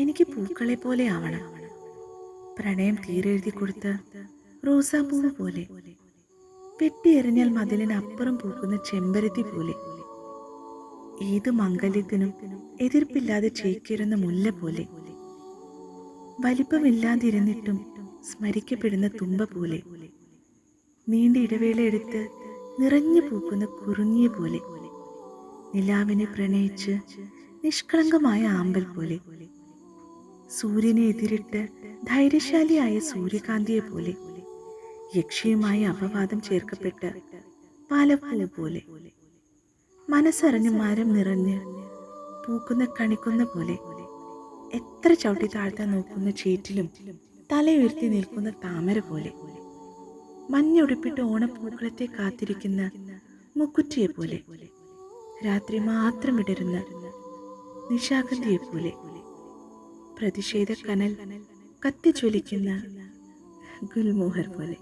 എനിക്ക് പൂക്കളെ പോലെ ആവണം. പ്രണയം തീരെഴുതി കൊടുത്ത റോസാപ്പൂവ് പോലെ, വെട്ടിയെറിഞ്ഞാൽ മതിലിനപ്പുറം പൂക്കുന്ന ചെമ്പരത്തി പോലെ, ഏത് മംഗല്യത്തിനും എതിർപ്പില്ലാതെ ചേക്കേറുന്ന മുല്ല പോലെ, വലിപ്പമില്ലാതിരുന്നിട്ടും സ്മരിക്കപ്പെടുന്ന തുമ്പ പോലെ, നീണ്ട ഇടവേള എടുത്ത് നിറഞ്ഞു പൂക്കുന്ന കുറുങ്ങിയ പോലെ, നിലാവിനെ പ്രണയിച്ച് നിഷ്കളങ്കമായ ആമ്പൽ പോലെ, സൂര്യനെ എതിരിട്ട് ധൈര്യശാലിയായ സൂര്യകാന്തിയെ പോലെ, യക്ഷിയുമായി അപവാദം ചേർക്കപ്പെട്ട പാലപ്പൂ പോലെ, മനസ്സറിഞ്ഞ് മരം നിറഞ്ഞ് പൂക്കുന്ന കണിക്കുന്ന പോലെ, എത്ര ചവിട്ടി താഴ്ത്താൻ നോക്കുന്ന ചേറ്റിലും തലയുയർത്തി നിൽക്കുന്ന താമര പോലെ, മഞ്ഞുടുപ്പിട്ട് ഓണപ്പൂക്കളത്തെ കാത്തിരിക്കുന്ന മുക്കുറ്റിയെ പോലെ, രാത്രി മാത്രം വിടരുന്ന നിശാഗന്ധിയെ പോലെ, പ്രതിഷേധ കനൽ കത്തിജ്വലിക്കുന്ന ഗുൽമോഹർ പോലെ.